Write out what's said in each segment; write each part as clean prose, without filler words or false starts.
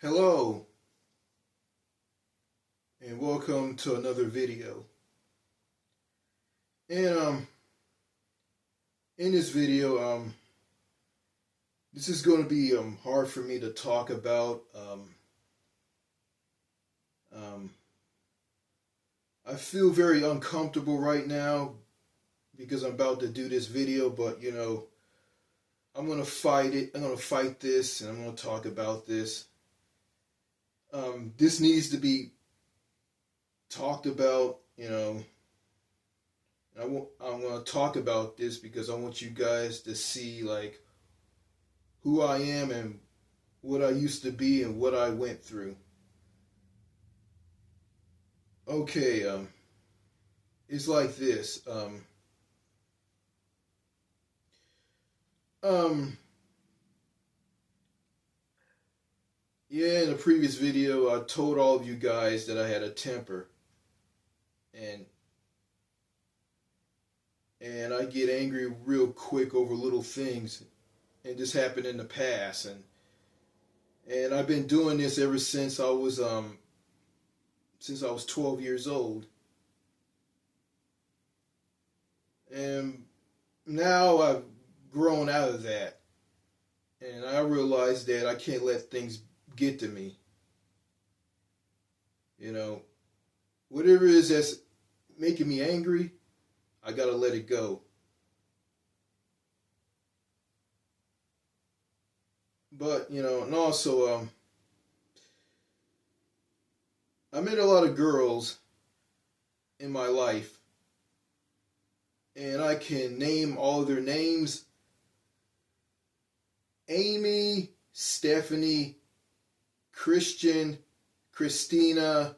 Hello and welcome to another video. And in this video, this is going to be hard for me to talk about. Um, I feel very uncomfortable right now because I'm about to do this video, but I'm going to fight it. I'm going to fight this, and I'm going to talk about this. This needs to be talked about. I'm going to talk about this because I want you guys to see like who I am and what I used to be and what I went through. Okay, it's like this. Um, yeah, in the previous video, I told all of you guys that I had a temper, and and I get angry real quick over little things, and this happened in the past, and I've been doing this ever since I was 12 years old, and now I've grown out of that, and I realize that I can't let things get to me. You know, whatever it is that's making me angry, I gotta let it go. But and also I met a lot of girls in my life, and I can name all of their names: Amy, Stephanie, Christian, Christina,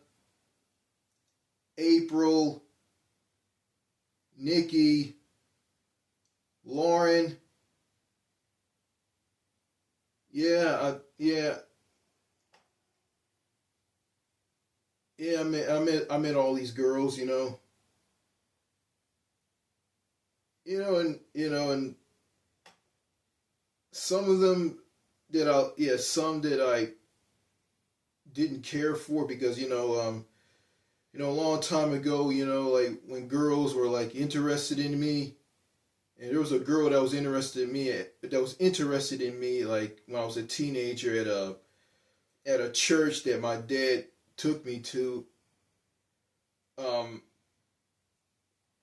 April, Nikki, Lauren. Yeah, yeah. I met all these girls. And some of them some that I didn't care for because a long time ago, like when girls were like interested in me, and there was a girl that was interested in me like when I was a teenager at a church that my dad took me to. Um,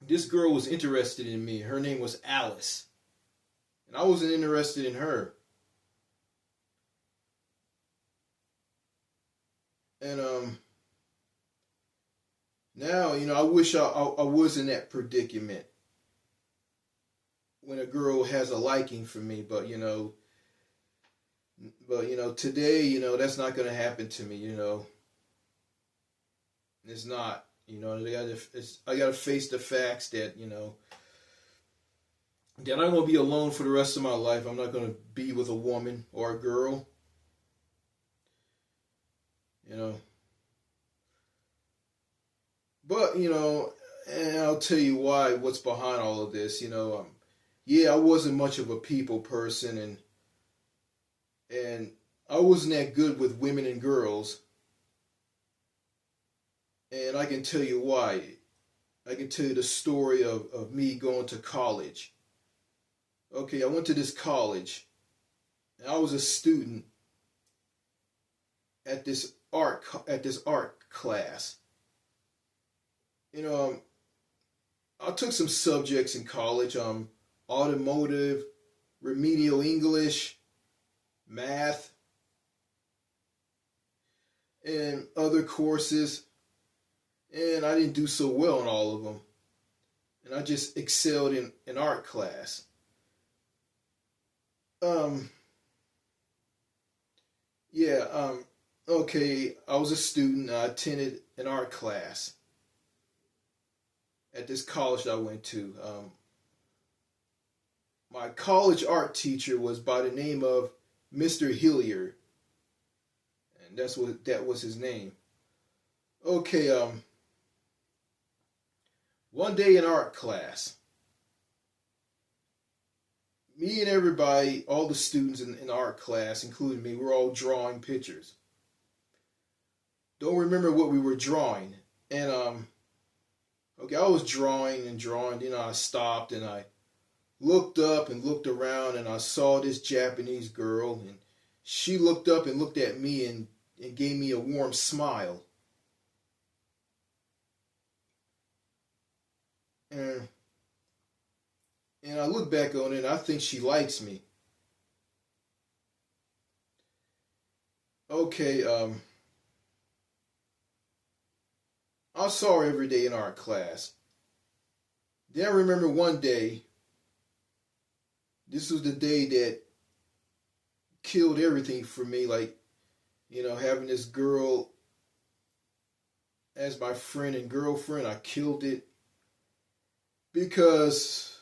this girl was interested in me. Her name was Alice, and I wasn't interested in her. And now I wish I was in that predicament when a girl has a liking for me, but today that's not going to happen to me. It's not. I got to face the facts that that I'm going to be alone for the rest of my life. I'm not going to be with a woman or a girl. You know, but and I'll tell you why. What's behind all of this? Yeah, I wasn't much of a people person, and I wasn't that good with women and girls. And I can tell you why. I can tell you the story of me going to college. Okay, I went to this college, and I was a student at this art class. You know, I took some subjects in college, automotive, remedial English, math, and other courses, and I didn't do so well in all of them. And I just excelled in art class. Um, yeah, okay, I was a student. I attended an art class at this college that I went to. My college art teacher was by the name of Mr. Hilliard, and that was his name. Okay, one day in art class, me and everybody, all the students in art class, including me, we're all drawing pictures. don't remember what we were drawing. And okay, I was drawing and drawing. You know, I stopped and I looked up and looked around and I saw this Japanese girl, and she looked up and looked at me and gave me a warm smile. And and I look back on it and I think she likes me. Okay, I saw her every day in art class. Then I remember one day, this was the day that killed everything for me, like, having this girl as my friend and girlfriend. I killed it because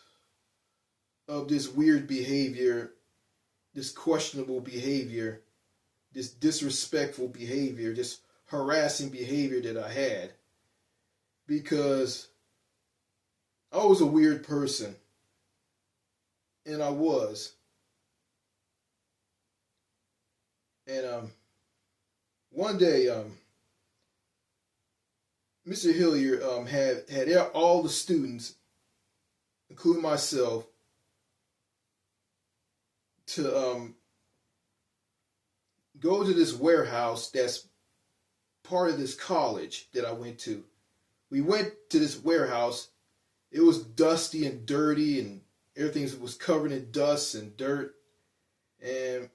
of this weird behavior, this questionable behavior, this disrespectful behavior, this harassing behavior that I had. Because I was a weird person, and I was. And one day, Mr. Hilliard had all the students, including myself, to go to this warehouse that's part of this college that I went to. We went to this warehouse. It was dusty and dirty, and everything was covered in dust and dirt. And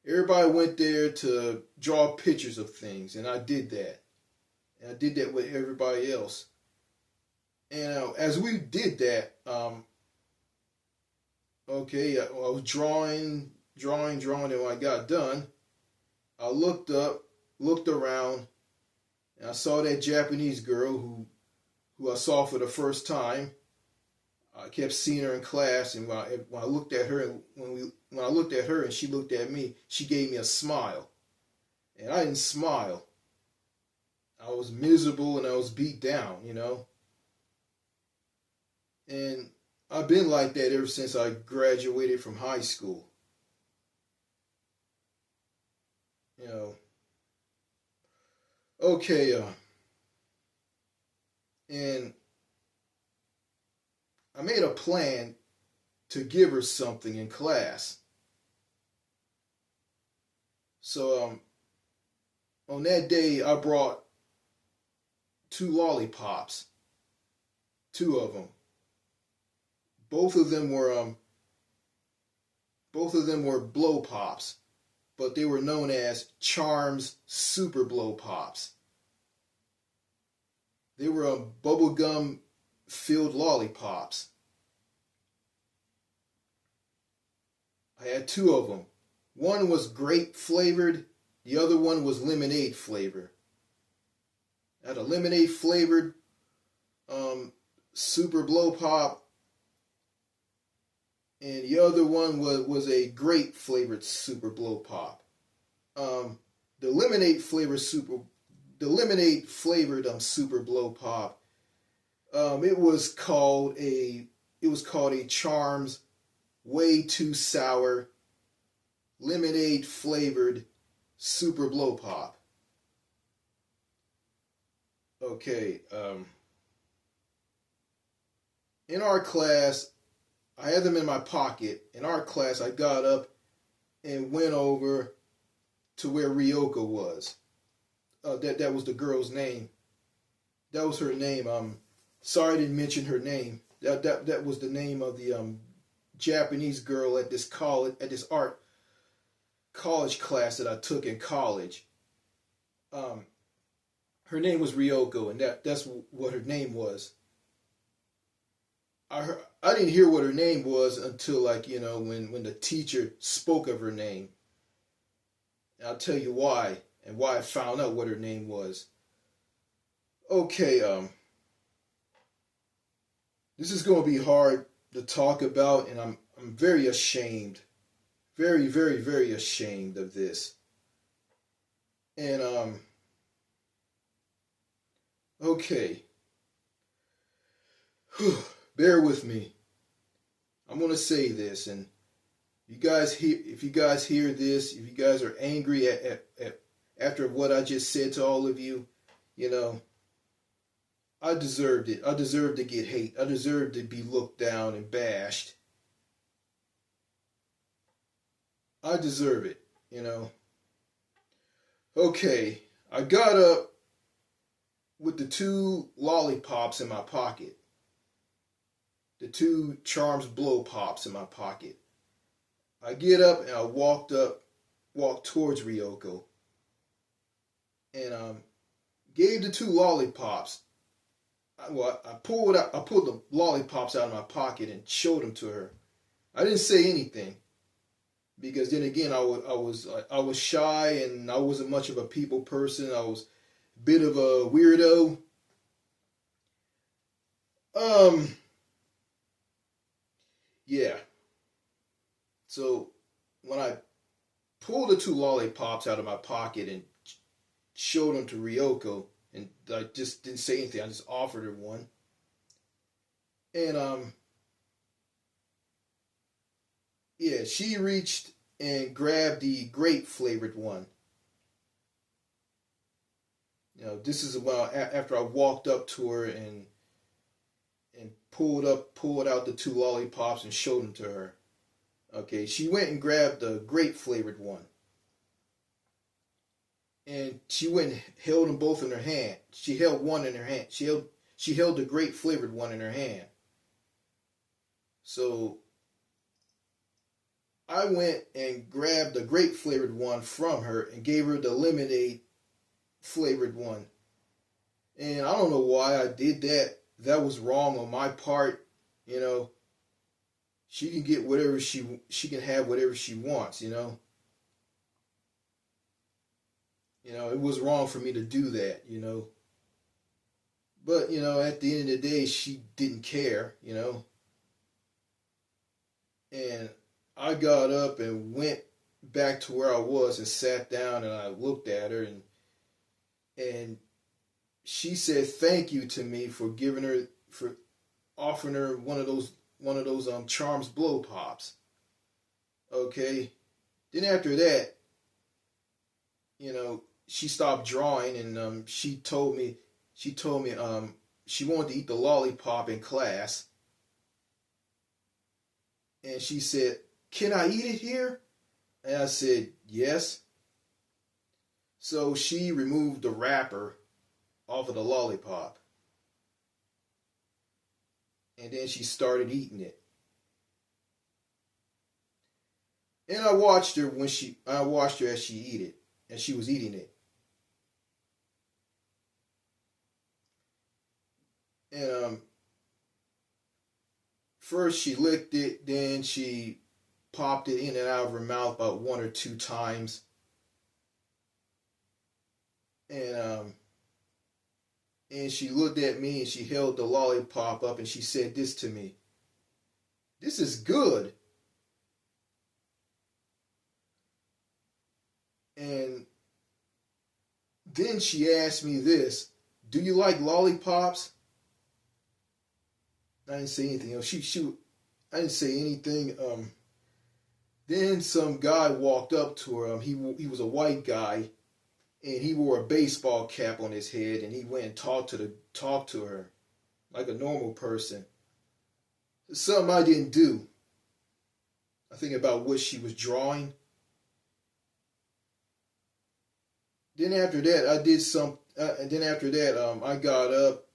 everybody went there to draw pictures of things, and I did that. And I did that with everybody else. And as we did that, okay, I was drawing, and when I got done, I looked up, looked around, and I saw that Japanese girl who I saw for the first time. I kept seeing her in class, and when I looked at her, and when I looked at her and she looked at me, she gave me a smile, and I didn't smile. I was miserable and I was beat down. And I've been like that ever since I graduated from high school. You know. Okay, and I made a plan to give her something in class. So on that day, I brought 2 lollipops, 2 of them. Both of them were blow pops, but they were known as Charms Super Blow Pops. They were bubblegum filled lollipops. I had 2 of them. One was grape flavored, the other one was lemonade flavor. I had a lemonade flavored super blow pop, and the other one was a grape flavored super blow pop. The lemonade flavored super blow pop. It was called a Charms Way Too Sour lemonade flavored super blow pop. Okay, in our class, I had them in my pocket. In our class, I got up and went over to where Ryoko was. That was the girl's name. That was her name. Sorry I didn't mention her name. That was the name of the Japanese girl at this art college class that I took in college. Her name was Ryoko, and that's what her name was. I didn't hear what her name was until when the teacher spoke of her name. And I'll tell you why and why I found out what her name was. Okay, this is going to be hard to talk about, and I'm very ashamed, very, very, very ashamed of this. And okay, bear with me. I'm gonna say this, and if you guys hear this, if you guys are angry at after what I just said to all of you, you know, I deserved it. I deserved to get hate. I deserved to be looked down and bashed. I deserve it, you know. Okay, I got up with the two lollipops in my pocket, the two Charms Blow Pops in my pocket. I get up and I walked towards Ryoko, and gave the two lollipops. I pulled the lollipops out of my pocket and showed them to her. I didn't say anything because then again I was shy and I wasn't much of a people person. I was a bit of a weirdo. Um, yeah. So when I pulled the two lollipops out of my pocket and showed them to Ryoko, and I just didn't say anything. I just offered her one, and yeah, she reached and grabbed the grape flavored one. You know, this is about after I walked up to her and pulled out the two lollipops and showed them to her. Okay, she went and grabbed the grape flavored one, and she went and held them both in her hand. She held one in her hand. She held the grape flavored one in her hand. So I went and grabbed the grape flavored one from her and gave her the lemonade flavored one. And I don't know why I did that. That was wrong on my part. You know, she can get whatever she can have whatever she wants. It was wrong for me to do that. But at the end of the day, she didn't care. And I got up and went back to where I was and sat down and I looked at her and she said thank you to me for offering her one of those Charms Blow Pops. Okay. Then after that, she stopped drawing and she told me she wanted to eat the lollipop in class. And she said, "Can I eat it here?" And I said, "Yes." So she removed the wrapper off of the lollipop. And then she started eating it. And I watched her as she eat it, and she was eating it. And first she licked it, then she popped it in and out of her mouth about one or two times. And she looked at me and she held the lollipop up and she said this to me. "This is good." And then she asked me this, "Do you like lollipops?" I didn't say anything. I didn't say anything. Then some guy walked up to her. He was a white guy, and he wore a baseball cap on his head, and he went and talked to her like a normal person. Something I didn't do. I think about what she was drawing. Then after that, I did some. And then after that, I got up,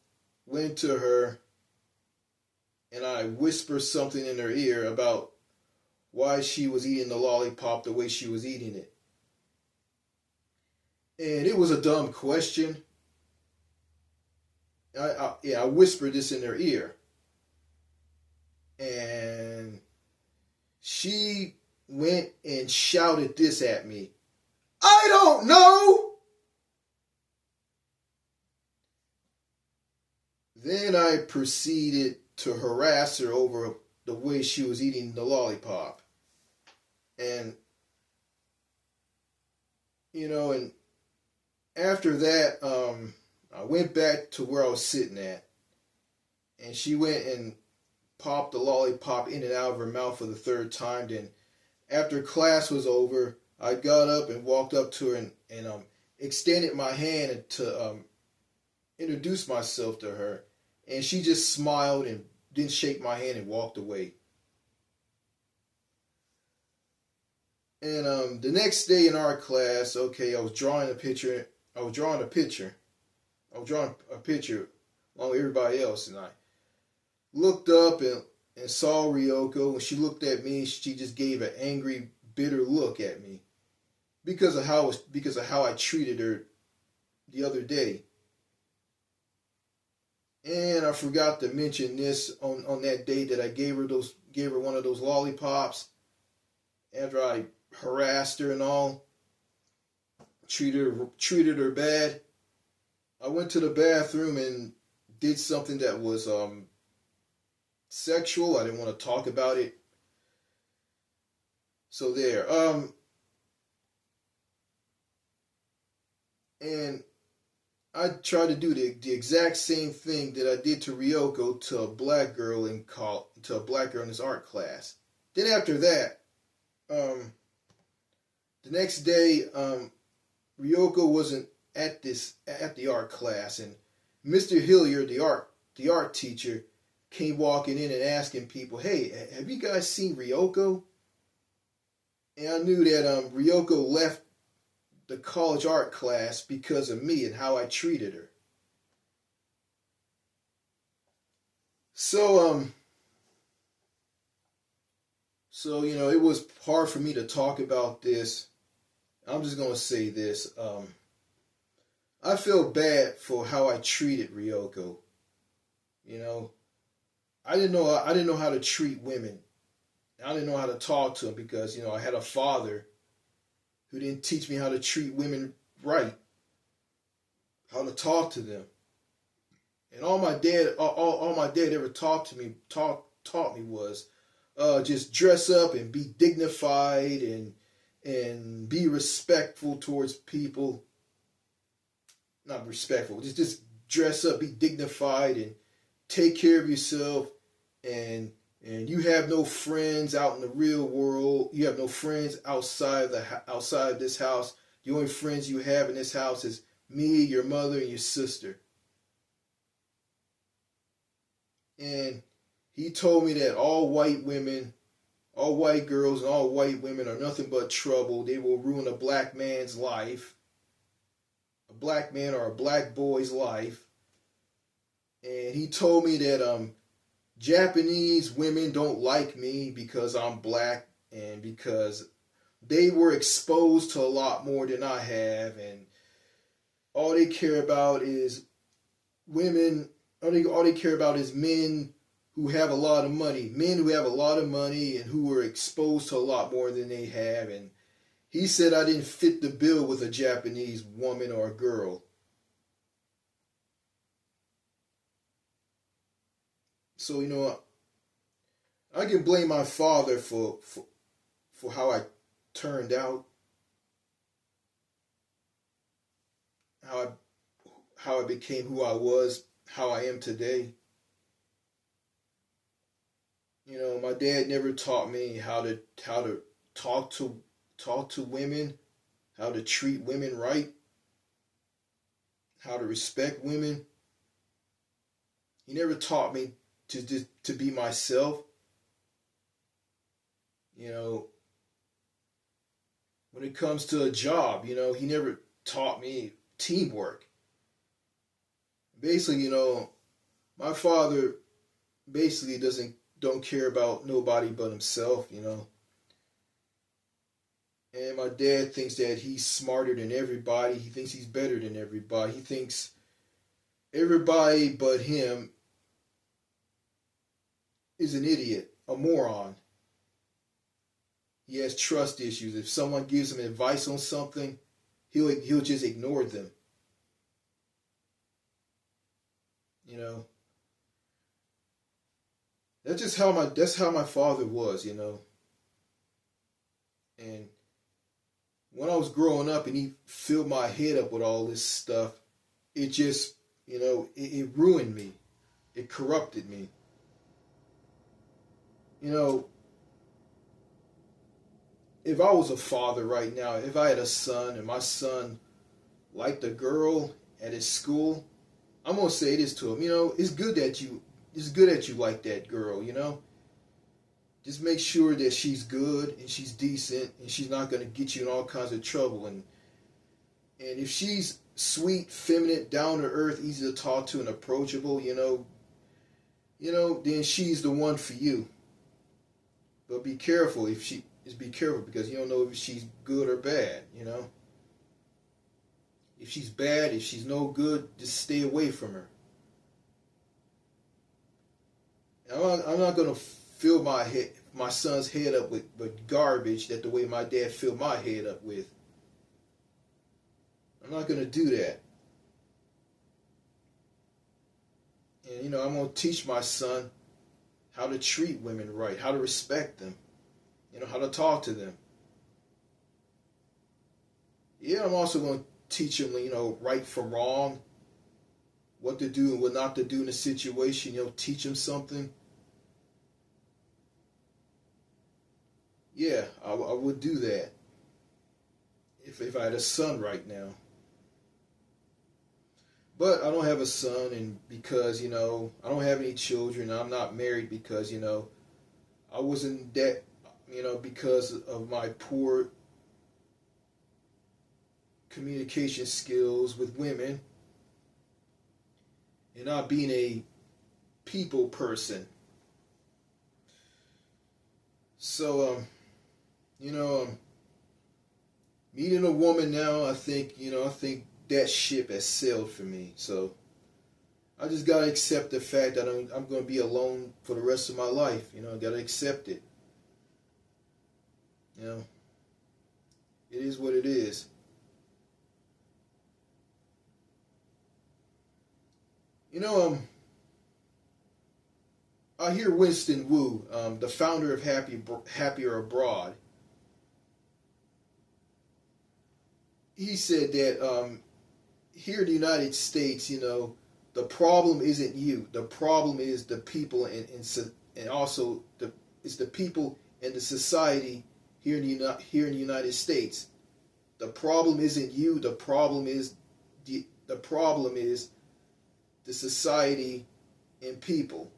went to her, and I whispered something in her ear about why she was eating the lollipop the way she was eating it. And it was a dumb question. I whispered this in her ear. And she went and shouted this at me. "I don't know!" Then I proceeded to harass her over the way she was eating the lollipop. And, and after that, I went back to where I was sitting at. And she went and popped the lollipop in and out of her mouth for the third time. Then, after class was over, I got up and walked up to her and extended my hand to introduce myself to her, and she just smiled and didn't shake my hand and walked away. And the next day in art class, okay, I was drawing a picture. I was drawing a picture. I was drawing a picture along with everybody else, and I looked up and saw Ryoko, and she looked at me. And she just gave an angry, bitter look at me because of how I treated her the other day. And I forgot to mention this on that day that I gave her one of those lollipops after I harassed her and all, treated her bad. I went to the bathroom and did something that was sexual. I didn't want to talk about it. So there. And I tried to do the exact same thing that I did to Ryoko to a black girl in this art class. Then after that, the next day, Ryoko wasn't at the art class, and Mr. Hilliard, the art teacher, came walking in and asking people, "Hey, have you guys seen Ryoko?" And I knew that Ryoko left the college art class because of me and how I treated her. So it was hard for me to talk about this. I'm just gonna say this. I feel bad for how I treated Ryoko. You know, I didn't know how to treat women. I didn't know how to talk to them because I had a father who didn't teach me how to treat women right, how to talk to them. And all my dad ever taught me was just dress up and be dignified and be respectful towards people. Not respectful, just dress up, be dignified, and take care of yourself. And you have no friends out in the real world. You have no friends outside this house. The only friends you have in this house is me, your mother, and your sister. And he told me that all white women, all white girls, and all white women are nothing but trouble. They will ruin a black man's life, a black man or a black boy's life. And he told me that Japanese women don't like me because I'm black and because they were exposed to a lot more than I have, and all they care about is women. All they care about is men who have a lot of money, and who were exposed to a lot more than they have. And he said I didn't fit the bill with a Japanese woman or a girl. So I can blame my father for how I turned out, how I became who I was, how I am today. My dad never taught me how to talk to women, how to treat women right, how to respect women. He never taught me to be myself. When it comes to a job, he never taught me teamwork. Basically, my father basically don't care about nobody but himself. And my dad thinks that he's smarter than everybody. He thinks he's better than everybody. He thinks everybody but him is an idiot, a moron. He has trust issues. If someone gives him advice on something, he'll just ignore them. That's how my father was. And when I was growing up and he filled my head up with all this stuff, it just it ruined me. It corrupted me. If I was a father right now, if I had a son and my son liked a girl at his school, I'm gonna say this to him. You know, it's good that you like that girl. You know, just make sure that she's good and she's decent and she's not gonna get you in all kinds of trouble. And if she's sweet, feminine, down to earth, easy to talk to, and approachable, then she's the one for you. But be careful be careful because you don't know if she's good or bad. If she's bad, if she's no good, just stay away from her. I'm not gonna fill my son's head up with garbage that the way my dad filled my head up with. I'm not gonna do that. And I'm gonna teach my son how to treat women right, how to respect them, how to talk to them. Yeah, I'm also gonna teach him, right from wrong, what to do and what not to do in a situation. Teach him something. Yeah, I would do that if I had a son right now. But I don't have a son, and because, I don't have any children, I'm not married because, I wasn't that, because of my poor communication skills with women and not being a people person. So, meeting a woman now, I think that ship has sailed for me. So I just gotta accept the fact that I'm gonna be alone for the rest of my life. I gotta accept it. It is what it is. I hear Winston Wu, the founder of Happier Abroad. He said that here in the United States, the problem isn't you. The problem is the people and also it's the people and the society here in the United States. The problem isn't you. The problem is the society and people.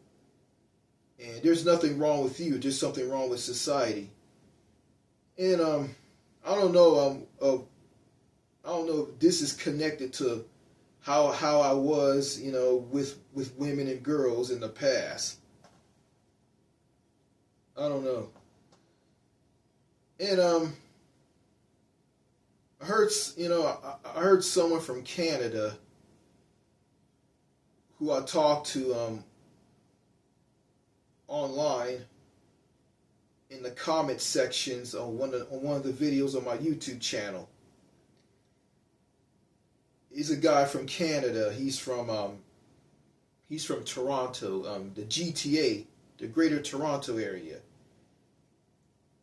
And there's nothing wrong with you. There's something wrong with society. And I don't know. I don't know if this is connected to how I was, with women and girls in the past. I don't know. And I heard someone from Canada who I talked to online in the comment sections on one of the videos on my YouTube channel. He's a guy from Canada. He's from Toronto, the GTA, the Greater Toronto area.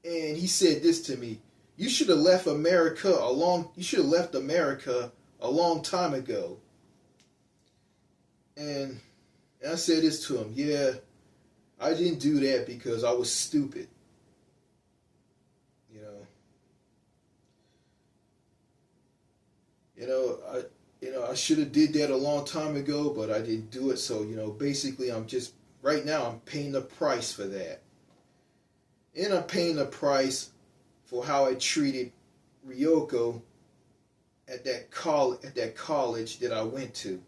And he said this to me: "You should have left America a long time ago." And I said this to him: "Yeah, I didn't do that because I was stupid. I should have did that a long time ago, but I didn't do it. So, basically I'm paying the price for that. And I'm paying the price for how I treated Ryoko at that college that I went to.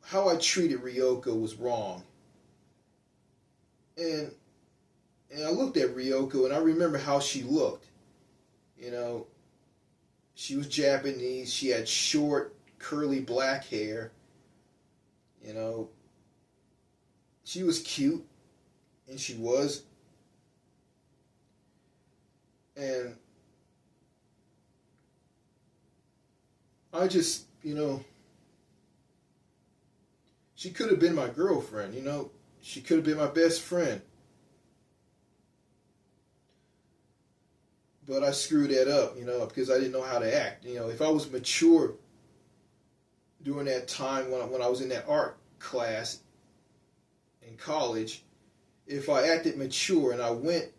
How I treated Ryoko was wrong. And I looked at Ryoko and I remember how she looked. She was Japanese. She had short, curly black hair. She was cute, and she was. And I just, she could have been my girlfriend, She could have been my best friend. But I screwed that up, because I didn't know how to act. If I was mature during that time when I was in that art class in college, if I acted mature and I went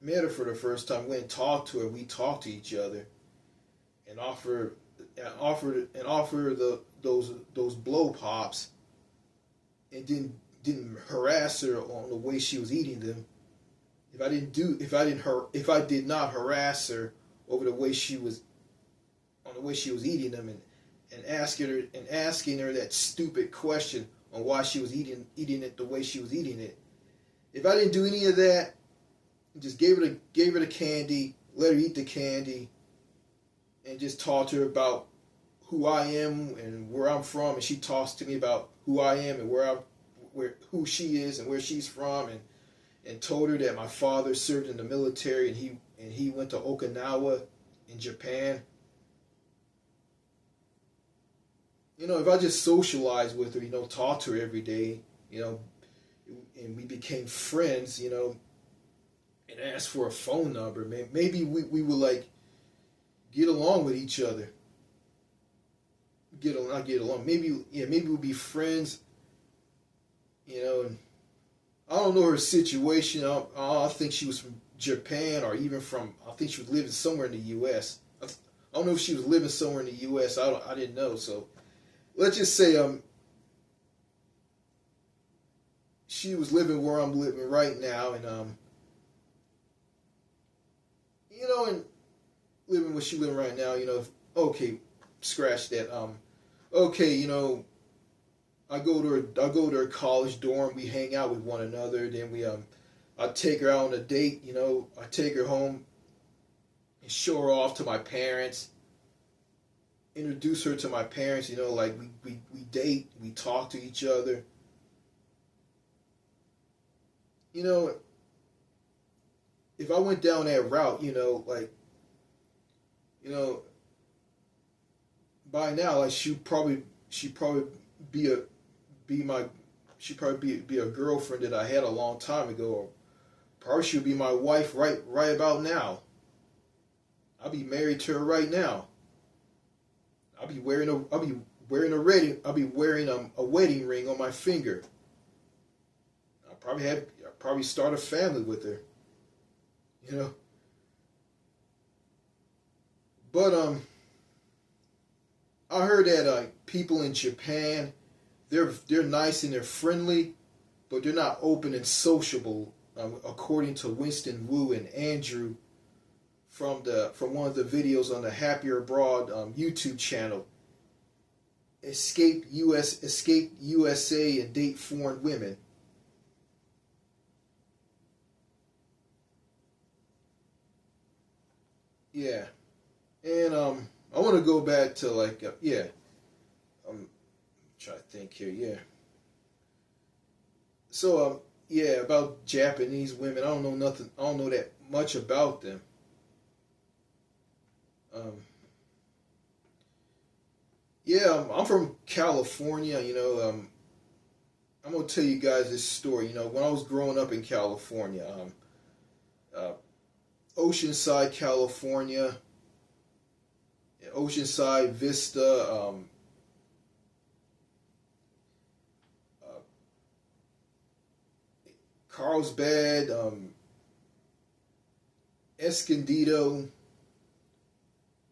met her for the first time, went and talked to her. We talked to each other, and offered those blow pops, and didn't harass her on the way she was eating them. If I did not harass her over the way she was eating them, and asking her that stupid question on why she was eating it the way she was eating it. If I didn't do any of that, just gave her the candy, let her eat the candy, and just talk to her about who I am and where I'm from, and she talks to me about who I am and who she is and where she's from, and told her that my father served in the military and he went to Okinawa in Japan. If I just socialized with her, talked to her every day, and we became friends, and asked for a phone number, maybe we would like get along with each other. Not get along. Maybe we'll be friends. And I don't know her situation. I think she was from Japan or even I think she was living somewhere in the U.S. I don't know if she was living somewhere in the U.S. I didn't know. So let's just say she was living where I'm living right now, and and living where she living right now. Okay, scratch that. Okay, I go to her college dorm. We hang out with one another. Then I take her out on a date. I take her home and show her off to my parents. Introduce her to my parents. Like we date. We talk to each other. If I went down that route, by now, like she'd probably be a girlfriend that I had a long time ago, or probably she'll be my wife right about now. I'll be married to her right now. I'll be wearing a wedding ring on my finger. I'll probably start a family with her. But I heard that people in Japan, they're nice and they're friendly, but they're not open and sociable, according to Winston Wu and Andrew from one of the videos on the Happier Abroad YouTube channel. Escape USA and date foreign women. Yeah, and I want to go back to I'm trying to think here. Yeah. So about Japanese women, I don't know nothing. I don't know that much about them. Um, I'm from California. I'm gonna tell you guys this story. When I was growing up in California, uh, Oceanside, California, Oceanside Vista, uh, Carlsbad, Escondido,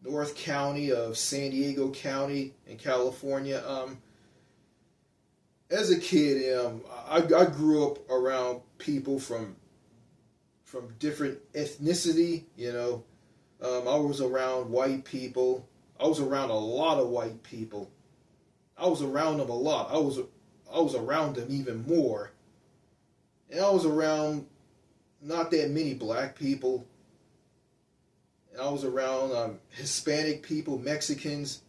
North County of San Diego County in California. As a kid, I grew up around people from different ethnicity. I was around white people. I was around a lot of white people. I was around them a lot. I was around them even more. And I was around not that many black people. And I was around Hispanic people, Mexicans.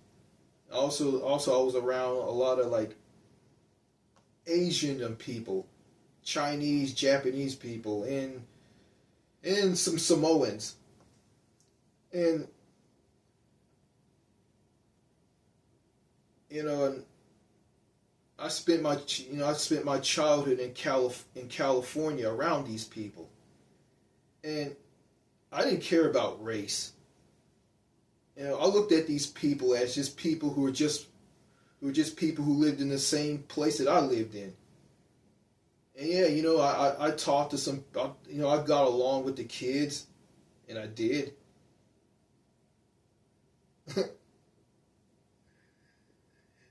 Also I was around a lot of like Asian people, Chinese, Japanese people, and some Samoans. And and I spent my childhood in California around these people, and I didn't care about race. I looked at these people as just people who were just people who lived in the same place that I lived in. And yeah, I talked to some, I got along with the kids, and I did.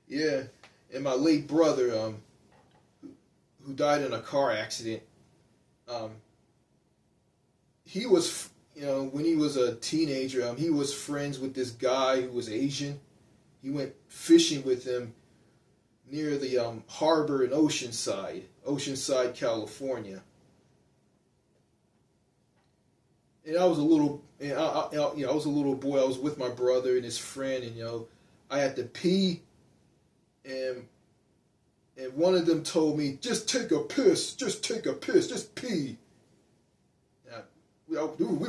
Yeah, and my late brother, who died in a car accident, um, he was, when he was a teenager, he was friends with this guy who was Asian. He went fishing with him near the harbor in Oceanside, California. And I was a little, and I was a little boy. I was with my brother and his friend, and I had to pee, and one of them told me, "Just take a piss, just take a piss, just pee." We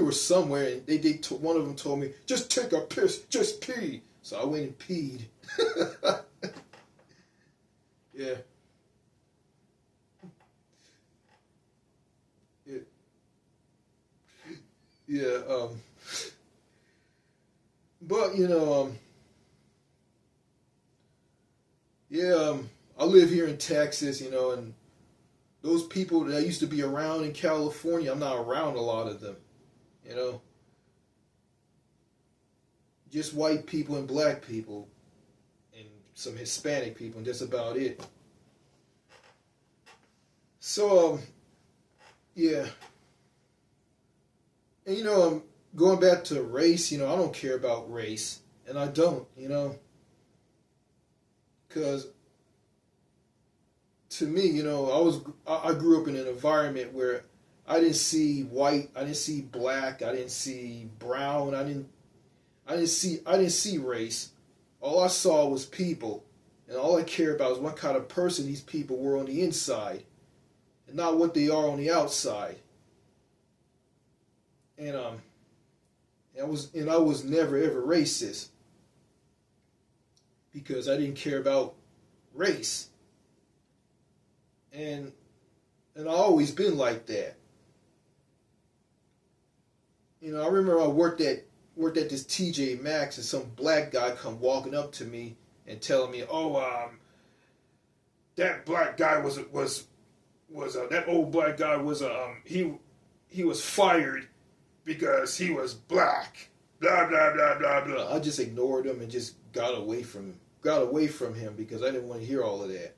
were somewhere, and one of them told me, "Just take a piss, just pee." So I went and peed. Yeah. It, yeah. But yeah. I live here in Texas, and those people that I used to be around in California, I'm not around a lot of them. You know, just white people and black people, and some Hispanic people, and that's about it. So, yeah, and going back to race, I don't care about race, and I don't, because to me, I grew up in an environment where I didn't see white, I didn't see black, I didn't see brown, I didn't see race. All I saw was people, and all I cared about was what kind of person these people were on the inside, and not what they are on the outside. And I was never ever racist because I didn't care about race, and I always been like that. I remember I worked at this TJ Maxx, and some black guy come walking up to me and telling me, "Oh, that black guy was that old black guy was he was fired because he was black." Blah blah blah blah blah. I just ignored him and just got away from him because I didn't want to hear all of that.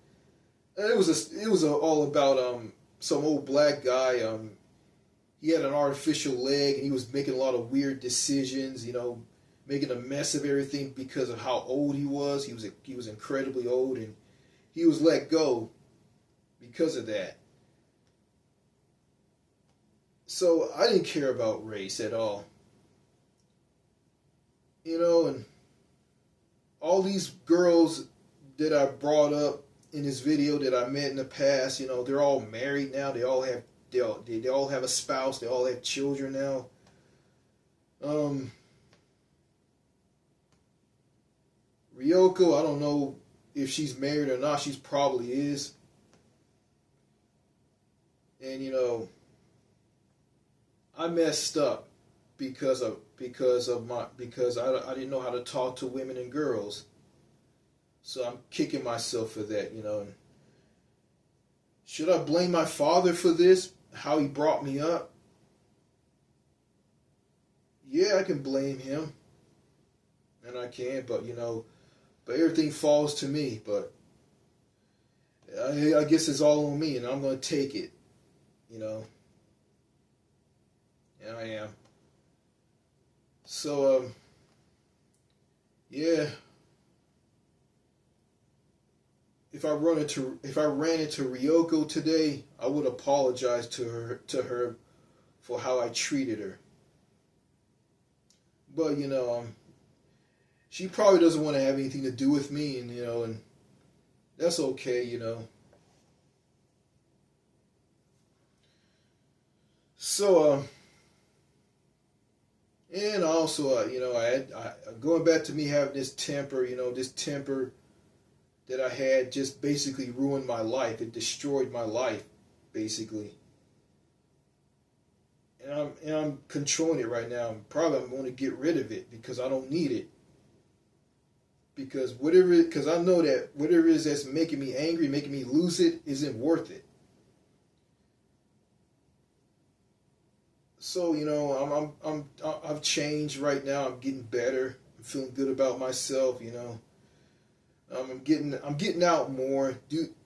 And it was all about some old black guy. He had an artificial leg, and he was making a lot of weird decisions. Making a mess of everything because of how old he was. He was incredibly old, and he was let go because of that. So I didn't care about race at all. And all these girls that I brought up in this video that I met in the past, they're all married now. They all have a spouse. They all have children now. Ryoko, I don't know if she's married or not. She's probably is. And I messed up because I didn't know how to talk to women and girls. So I'm kicking myself for that. Should I blame my father for this? How he brought me up? Yeah, I can blame him, and I can, but everything falls to me. But I guess it's all on me, and I'm gonna take it. And I am. So yeah. If I ran into Ryoko today, I would apologize to her for how I treated her. But she probably doesn't want to have anything to do with me, and that's okay. So and also going back to me having this temper, this temper that I had just basically ruined my life. It destroyed my life, basically. And I'm controlling it right now. I'm going to get rid of it because I don't need it. Because I know that whatever it is that's making me angry, making me lose it, isn't worth it. So you know, I've changed right now. I'm getting better. I'm feeling good about myself. You know, I'm getting out more.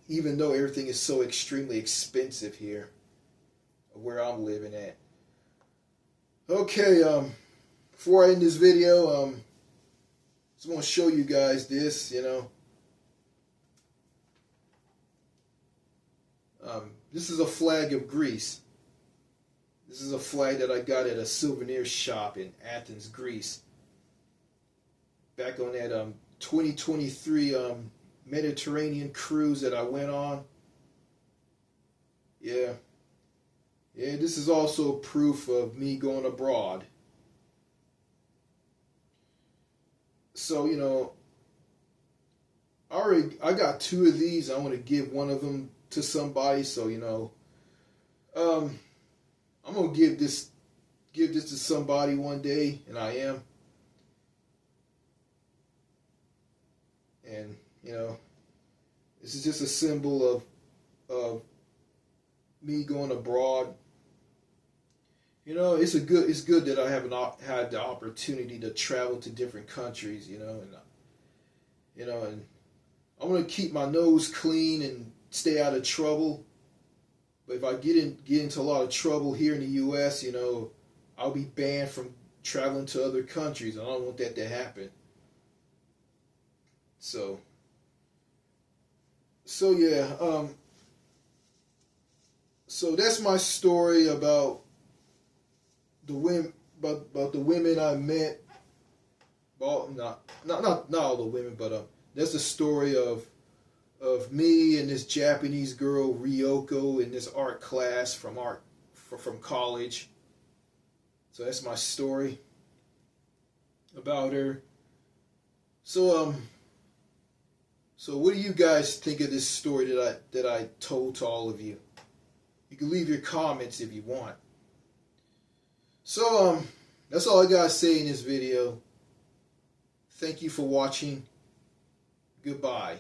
Even though everything is so extremely expensive here, where I'm living at. Okay, before I end this video, just want to show you guys this. You know, this is a flag of Greece. This is a flag that I got at a souvenir shop in Athens, Greece. Back on that 2023 Mediterranean cruise that I went on. Yeah. Yeah, this is also proof of me going abroad. So, you know, I got two of these. I want to give one of them to somebody. So, you know, I'm gonna give this to somebody one day, and I am. And you know, this is just a symbol of me going abroad. You know, it's good that I haven't had the opportunity to travel to different countries. And I'm gonna keep my nose clean and stay out of trouble. But if I get into a lot of trouble here in the U.S., you know, I'll be banned from traveling to other countries. I don't want that to happen. So yeah. So that's my story about the women, about the women I met. Well, not all the women, but that's the story of me and this Japanese girl Ryoko in this art class from college. So that's my story about her. So so what do you guys think of this story that I told to all of you? You can leave your comments if you want. So that's all I gotta say in this video. Thank you for watching. Goodbye.